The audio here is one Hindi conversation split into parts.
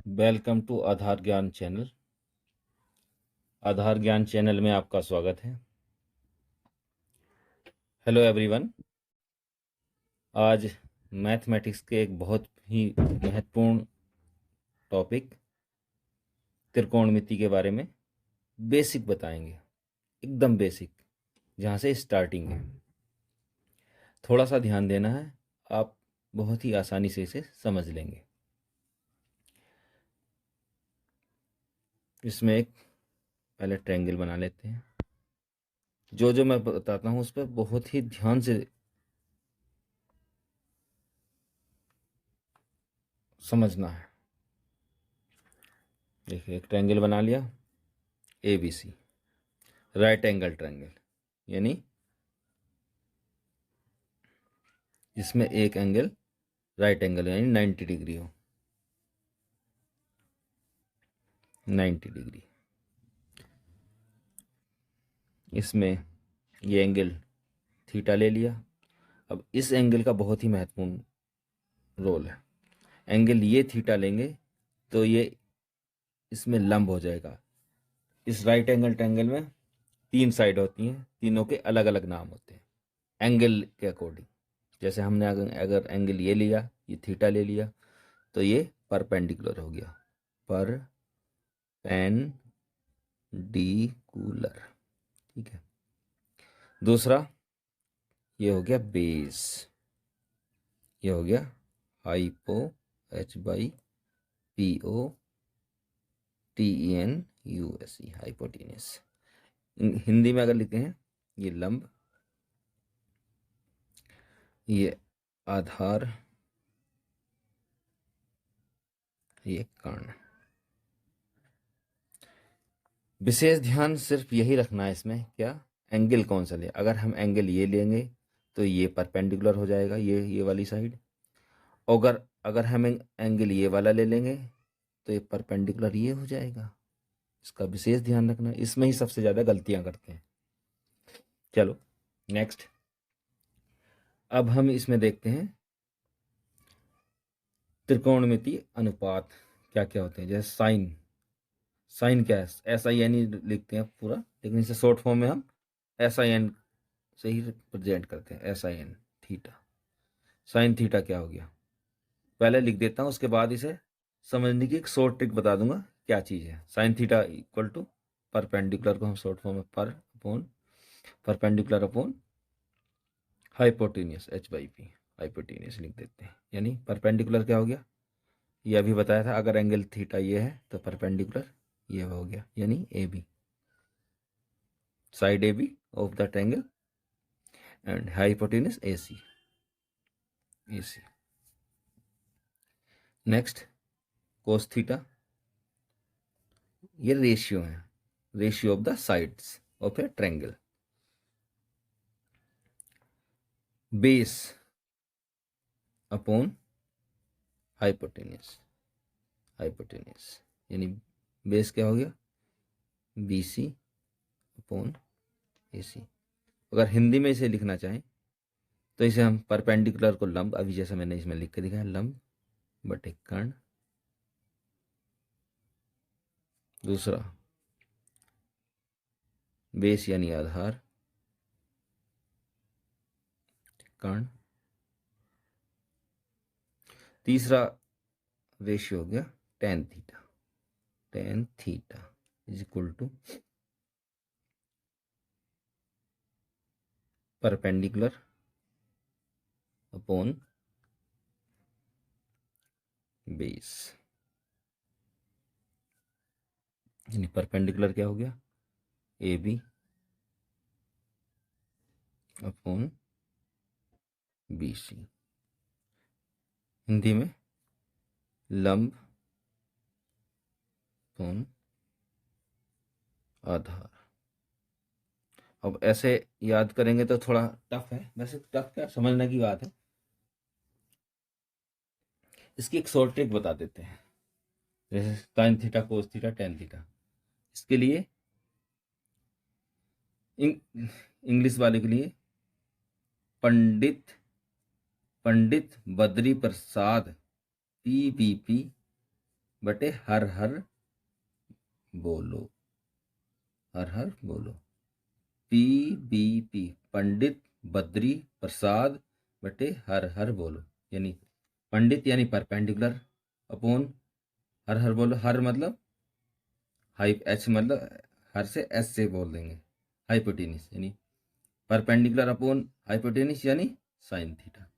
वेलकम टू आधार ज्ञान चैनल। आधार ज्ञान चैनल में आपका स्वागत है। Hello everyone. आज मैथमेटिक्स के एक बहुत ही महत्वपूर्ण टॉपिक त्रिकोणमिति के बारे में बेसिक बताएंगे, एकदम बेसिक, जहाँ से स्टार्टिंग है। थोड़ा सा ध्यान देना है, आप बहुत ही आसानी से इसे समझ लेंगे। इसमें एक पहले ट्रायंगल बना लेते हैं। जो जो मैं बताता हूँ उस पर बहुत ही ध्यान से समझना है। देखिए, एक ट्रायंगल बना लिया, ABC, राइट एंगल ट्रायंगल, यानी जिसमें एक एंगल राइट एंगल यानी 90 डिग्री हो। 90 डिग्री। इसमें ये एंगल थीटा ले लिया। अब इस एंगल का बहुत ही महत्वपूर्ण रोल है। एंगल ये थीटा लेंगे तो ये इसमें लंब हो जाएगा। इस राइट एंगल ट्रायंगल में 3 साइड होती हैं, तीनों के अलग अलग नाम होते हैं एंगल के अकॉर्डिंग। जैसे हमने अगर एंगल ये लिया, ये थीटा ले लिया, तो ये परपेंडिकुलर हो गया, परपेंडिकुलर। ठीक है। दूसरा ये हो गया बेस, ये हो गया हाइपो, HYPOTENUS, हाइपोटेनस। हिंदी में अगर लिखते हैं, ये लंब, ये आधार, ये कर्ण। विशेष ध्यान सिर्फ यही रखना है इसमें, क्या एंगल कौन सा ले। अगर हम एंगल ये लेंगे तो ये परपेंडिकुलर हो जाएगा, ये वाली साइड। अगर अगर हम एंगल ये वाला ले लेंगे तो ये परपेंडिकुलर ये हो जाएगा। इसका विशेष ध्यान रखना, इसमें ही सबसे ज़्यादा गलतियां करते हैं। चलो नेक्स्ट। अब हम इसमें देखते हैं त्रिकोणमिति अनुपात क्या क्या होते हैं। जैसे साइन, साइन क्या है, SIN ही लिखते हैं पूरा, लेकिन इसे शॉर्ट फॉर्म में हम SIN से ही रिप्रेजेंट करते हैं, SIN थीटा। साइन थीटा क्या हो गया, पहले लिख देता हूँ, उसके बाद इसे समझने की एक शॉर्ट ट्रिक बता दूंगा क्या चीज़ है। Sine theta equal to perpendicular को हम शॉर्ट फॉर्म में perpendicular upon hypotenuse, HYP, hypotenuse लिख देते हैं। यानी परपेंडिकुलर क्या हो गया, ये अभी बताया था, अगर एंगल थीटा ये है तो परपेंडिकुलर ये हो गया, यानी AB, side AB of the triangle, and hypotenuse AC। Next cos theta, ये रेशियो है, ratio of the sides of a triangle. Base upon hypotenuse, यानी बेस क्या हो गया, BC अपॉन AC। अगर हिंदी में इसे लिखना चाहें तो इसे हम परपेंडिकुलर को लंब, अभी जैसा मैंने इसमें लिख के दिखाया, लंब बटे कर्ण। दूसरा बेस यानी आधार, कर्ण। तीसरा रेशियो हो गया tan theta, is equal to perpendicular upon base. यानी परपेंडिकुलर क्या हो गया, AB अपॉन BC। हिंदी में लंब अपॉन आधार। अब ऐसे याद करेंगे तो थोड़ा टफ है, वैसे टफ क्या, समझने की बात है। इसकी एक शॉर्ट ट्रिक बता देते हैं। जैसे sign theta, cos theta, tan theta, इसके लिए इंग्लिश वाले के लिए पंडित बद्री प्रसाद PBP बटे हर हर बोलो, हर हर बोलो। PBP पंडित बद्री प्रसाद बटे हर हर बोलो, यानी पंडित यानी परपेंडिकुलर अपॉन हर हर बोलो। हर मतलब एच मतलब हर से एस से बोल देंगे, हाइपोटेनिस यानी परपेंडिकुलर अपॉन हाइपोटेनिस यानी साइन थीटा।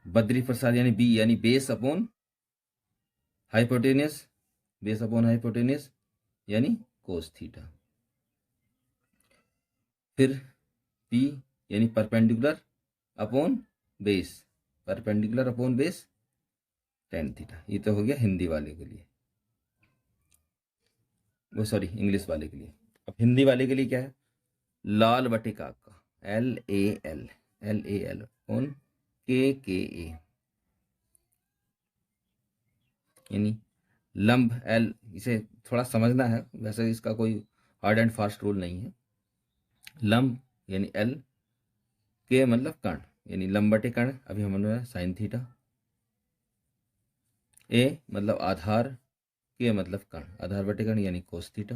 बद्री प्रसाद यानी बी यानी base upon hypotenuse, base upon hypotenuse यानी कोस थीटा। फिर P यानी perpendicular upon base, perpendicular upon base tan theta. ये तो हो गया हिंदी वाले के लिए, वो सॉरी इंग्लिश वाले के लिए। अब हिंदी वाले के लिए क्या है, लाल बटे काका, LAL, LAL ऑन KKA यानी लंब L। इसे थोड़ा समझना है, वैसे इसका कोई हार्ड एंड फास्ट रूल नहीं है। लंब यानी L, के मतलब कर्ण यानी लंब बटे कर्ण, अभी हमने साइन थीटा। A मतलब आधार, के मतलब कर्ण, आधार बटे कर्ण यानी कोस थीटा।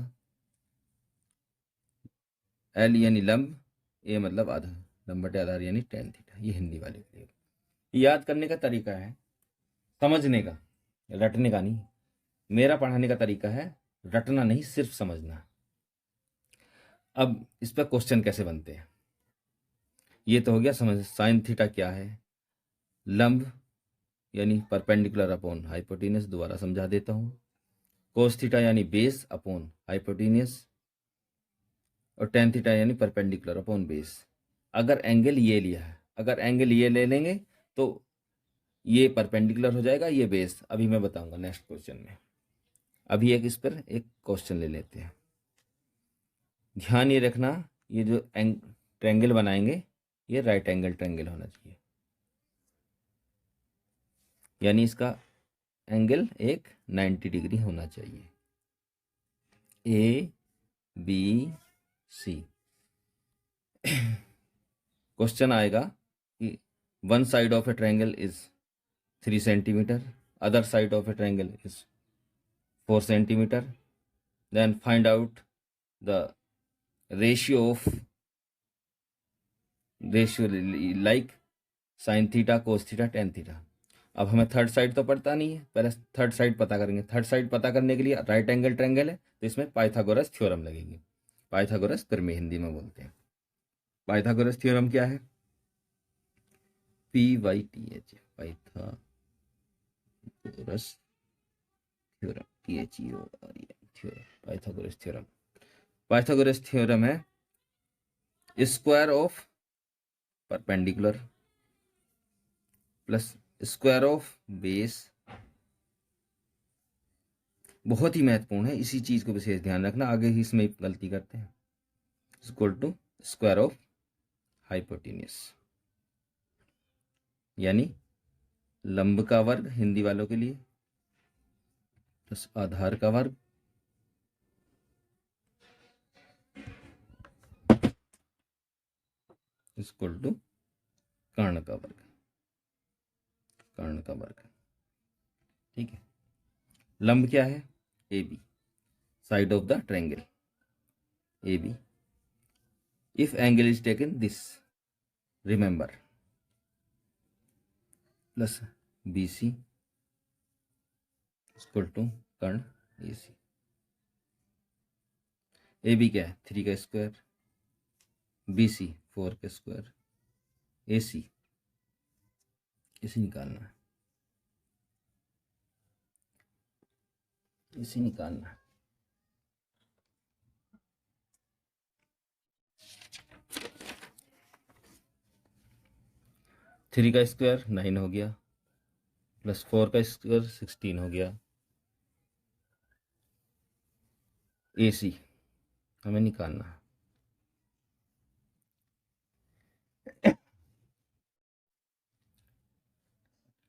L यानी लंब, A मतलब आधार, लंब बटे आधार यानी टेन थीटा। ये हिंदी वाले के लिए। याद करने का तरीका है, समझने का, रटने का नहीं। मेरा पढ़ाने का तरीका है रटना नहीं, सिर्फ समझना। अब इस पर क्वेश्चन कैसे बनते हैं, ये तो हो गया समझ। साइन थीटा क्या है, लंब यानी परपेंडिकुलर अपॉन हाइपोटेनियस, दोबारा समझा देता हूं। कोस थीटा यानी बेस अपॉन हाइपोटेनियस, और टेन थीटा यानी परपेंडिकुलर अपॉन बेस। अगर एंगल ये लिया है, अगर एंगल ये ले लेंगे तो ये परपेंडिकुलर हो जाएगा, ये बेस। अभी मैं बताऊंगा नेक्स्ट क्वेश्चन में। अभी एक इस पर एक क्वेश्चन ले लेते हैं। ध्यान ये रखना, ये जो ट्रायंगल बनाएंगे ये राइट एंगल ट्रायंगल होना चाहिए, यानी इसका एंगल एक 90 डिग्री होना चाहिए। ABC क्वेश्चन आएगा कि one side of a triangle is 3 centimetre, other side of a triangle is 4 centimetre, then find out the ratio like sine theta, cos theta, tan theta. अब हमें थर्ड साइड तो पता नहीं है, पहले थर्ड साइड पता करेंगे। थर्ड साइड पता करने के लिए राइट एंगल ट्रायंगल है तो इसमें पाइथागोरस थ्योरम लगेगी। पाइथागोरस प्रमेय हिंदी में बोलते हैं। पाइथागोरस थ्योरम क्या है, PYTH, Pythagoras theorem, THEORM, Pythagoras theorem. Pythagoras theorem है square of perpendicular plus square of base. बहुत ही महत्वपूर्ण है, इसी चीज को विशेष ध्यान रखना, आगे ही इसमें गलती करते हैं। Equal to square of hypotenuse यानी लंब का वर्ग हिंदी वालों के लिए, प्लस आधार का वर्ग इक्वल टू कर्ण का वर्ग, कर्ण का वर्ग। ठीक है, लंब क्या है, AB, side of the triangle AB। If angle is taken this, remember, plus BC equal to कर्ण AC। AB क्या है, 3 का स्क्वायर, BC 4 का स्क्वायर, AC इसे निकालना है, इसे निकालना है। थ्री का स्क्वायर 9 हो गया, प्लस 4 का स्क्वायर 16 हो गया। AC हमें निकालना है।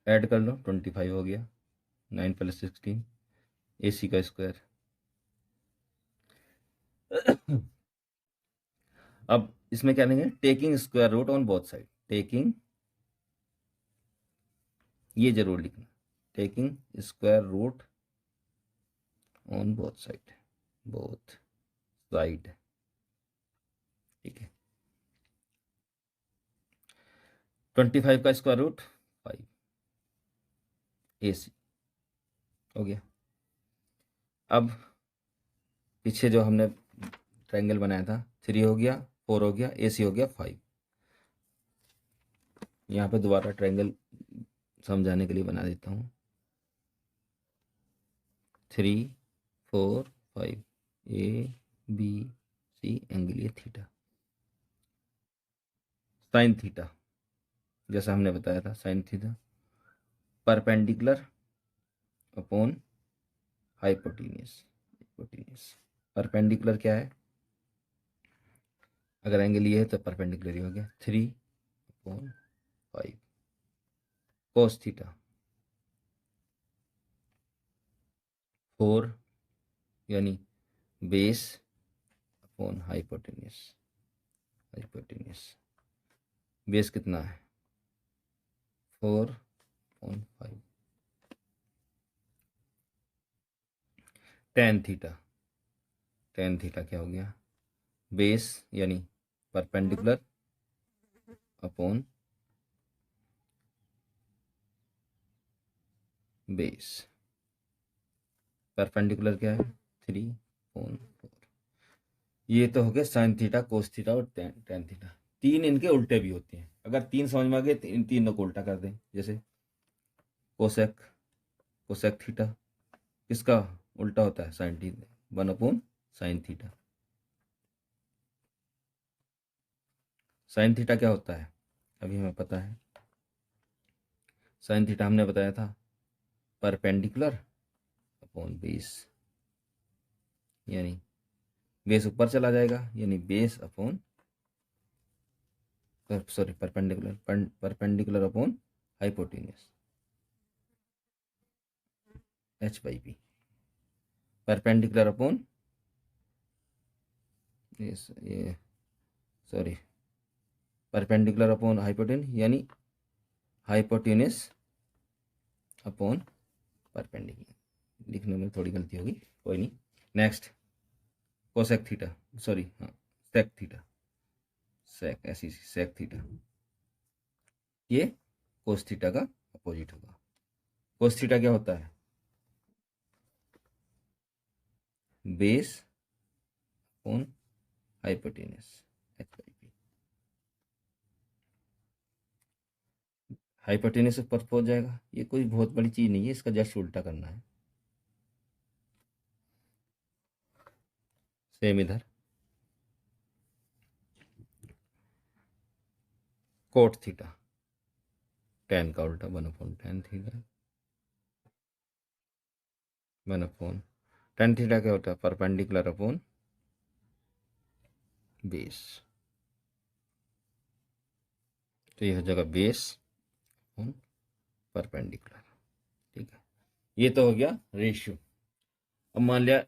ऐड कर लो, 25 हो गया, 9 प्लस 16, AC का स्क्वायर। अब इसमें क्या लेंगे, taking square root on both side, taking, ये जरूर लिखना, taking square root on both side, ठीक है। 25 का स्क्वायर रूट 5, AC हो गया। अब पीछे जो हमने ट्रायंगल बनाया था 3 हो गया, 4 हो गया, AC हो गया 5। यहाँ पे दोबारा ट्रायंगल समझाने के लिए बना देता हूँ। 3, 4, 5, ABC एंगल ये थीटा, साइन थीटा जैसा हमने बताया था, sine theta perpendicular upon hypotenuse. Perpendicular क्या है, अगर एंगल ये है तो परपेंडिकुलर ही हो गया 3/5 कोस थीटा, 4 यानी बेस अपॉन हाइपोटेन्यूज। बेस कितना है 4/5। टेन थीटा क्या हो गया, बेस यानी परपेंडिकुलर अपॉन बेस। परपेंडिकुलर क्या है 3/4। ये तो हो गया साइन थीटा, कोस थीटा और टेन थीटा। तीन इनके उल्टे भी होते हैं, अगर तीन समझ में आ गए तो इन तीनों को उल्टा कर दें। जैसे कोसेक थीटा किसका उल्टा होता है, sine theta, 1/sin theta. Sine theta क्या होता है अभी हमें पता है, साइन थीटा हमने बताया था परपेंडिकुलर अपॉन बेस, यानी बेस ऊपर चला जाएगा, यानी base upon perpendicular upon hypotenuse h/p, perpendicular upon ये सॉरी परपेंडिकुलर अपॉन हाइपोटेन्यूज, यानी हाइपोटेन्यूज अपॉन परपेंडिकुलर। लिखने में थोड़ी गलती होगी, कोई नहीं। नेक्स्ट कोसेक थीटा, सॉरी हाँ सेक थीटा, सेक थीटा, ये कोस थीटा का अपोजिट होगा। कोस थीटा क्या होता है, base upon hypotenuse h/p। Hypotenuse ऊपर पहुंच जाएगा, ये कोई बहुत बड़ी चीज नहीं है, इसका जस्ट उल्टा करना है। सेम इधर कोट थीटा, टेन का उल्टा 1/tan थीटा, 1/tan थीटा क्या होता है, परपेंडिकुलर अपॉन बेस। तो यह हो जाएगा बेस अपॉन परपेंडिकुलर, ठीक है। ये तो हो गया रेशियो। अब मान लिया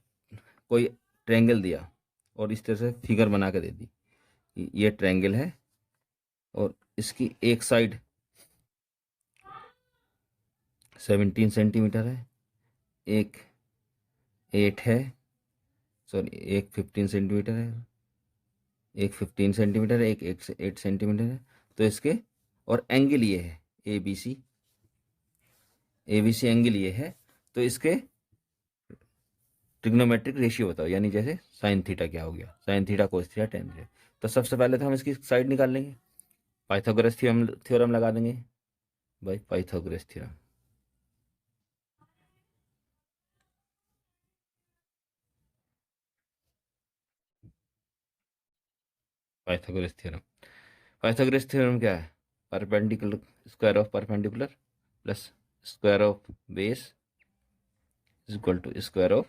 कोई ट्रायंगल दिया और इस तरह से फिगर बना के दे दी, ये ट्रायंगल है और इसकी एक साइड 17 सेंटीमीटर है, एक 8 है, सॉरी एक 15 सेंटीमीटर है, एक 15 सेंटीमीटर है, एक 8 सेंटीमीटर है। तो इसके और एंगल ये है ए बी सी एंगल ये है, तो इसके ट्रिग्नोमेट्रिक रेशियो बताओ, यानी जैसे साइन थीटा क्या हो गया, sign theta cos theta tan theta. तो सबसे पहले तो हम इसकी साइड निकाल लेंगे, पाइथागोरस थ्योरम लगा देंगे भाई, Pythagoras theorem. Pythagoras theorem, Pythagoras theorem क्या है, perpendicular square of perpendicular plus square of base is equal to square of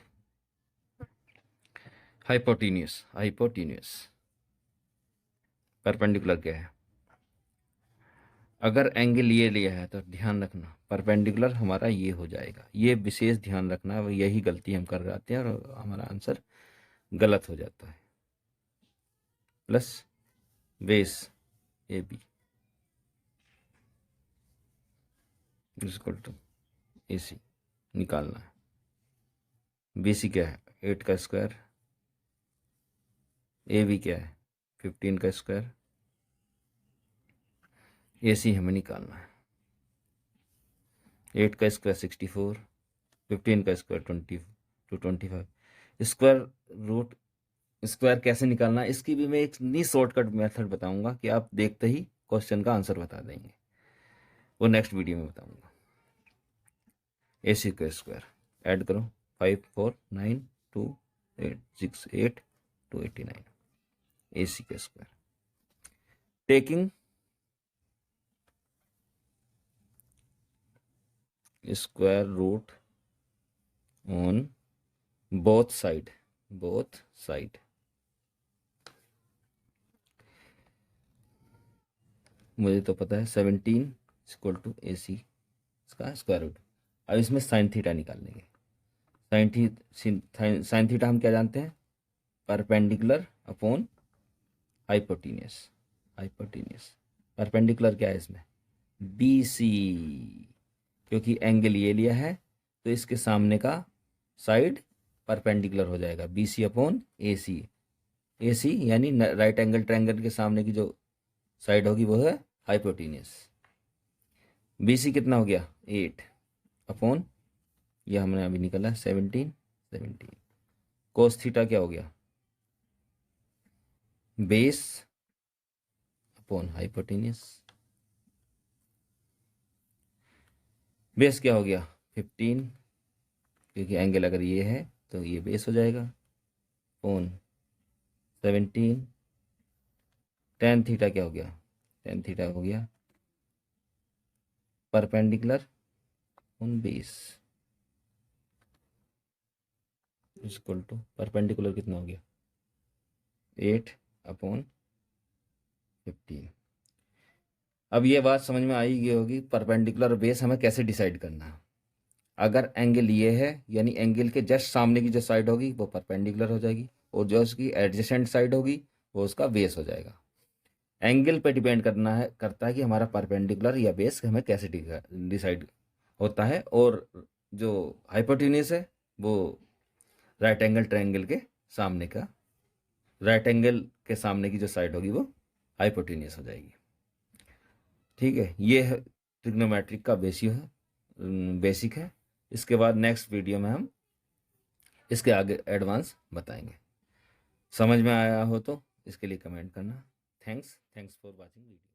hypotenuse. Perpendicular क्या है, अगर एंगल ये लिया है तो ध्यान रखना परपेंडिकुलर हमारा ये हो जाएगा, ये विशेष ध्यान रखना, यही गलती हम कर जाते हैं और हमारा आंसर गलत हो जाता है। Plus base AB equal to AC निकालना है। BC क्या है 8 का स्क्वायर, AB क्या है 15 का स्क्वायर, AC हमें निकालना है। 8 का स्क्वायर 64, 15 का स्क्वायर 25। स्क्वायर रूट स्क्वायर कैसे निकालना है इसकी भी मैं एक नई शॉर्टकट मेथड बताऊंगा कि आप देखते ही क्वेश्चन का आंसर बता देंगे, वो नेक्स्ट वीडियो में बताऊंगा। AC का स्क्वायर ऐड करो 5 4 9 2 8 6 8 289 AC का square. Taking square root on both side, मुझे तो पता है 17 इक्वल टू AC इसका स्क्वायर रूट। अब इसमें साइन थीटा निकाल लेंगे। साइन थीटा हम क्या जानते हैं, परपेंडिकुलर अपॉन हाइपोटेन्यूस। परपेंडिकुलर क्या है इसमें BC, क्योंकि एंगल ये लिया है तो इसके सामने का साइड परपेंडिकुलर हो जाएगा BC अपॉन AC। AC यानी राइट एंगल ट्रायंगल के सामने की जो साइड होगी वो है हाइपोटेन्यूस। BC कितना हो गया 8 अपॉन, यह हमने अभी निकाला 17। कोस थीटा क्या हो गया बेस अपॉन हाइपोटेन्यूस। बेस क्या हो गया 15, क्योंकि एंगल अगर ये है तो ये बेस हो जाएगा अपॉन 17। टेन थीटा क्या हो गया, टेन थीटा हो गया perpendicular on base equal to perpendicular कितना हो गया 8 अपॉन 15। अब ये बात समझ में आई गई होगी परपेंडिकुलर बेस हमें कैसे डिसाइड करना है। अगर एंगल ये है यानी एंगल के जस्ट सामने की जो साइड होगी वो परपेंडिकुलर हो जाएगी और जो उसकी एडजेसेंट साइड होगी वो उसका बेस हो जाएगा। एंगल पे डिपेंड करता है कि हमारा परपेंडिकुलर या बेस हमें कैसे डिसाइड होता है। और जो हाइपोटेन्यूस है वो राइट एंगल ट्रायंगल के सामने का, राइट एंगल के सामने की जो साइड होगी वो हाइपोटेन्यूस हो जाएगी। ठीक है, ये है ट्रिग्नोमेट्रिक का बेसिक है। इसके बाद नेक्स्ट वीडियो में हम इसके आगे एडवांस बताएंगे। समझ में आया हो तो इसके लिए कमेंट करना। Thanks for watching video.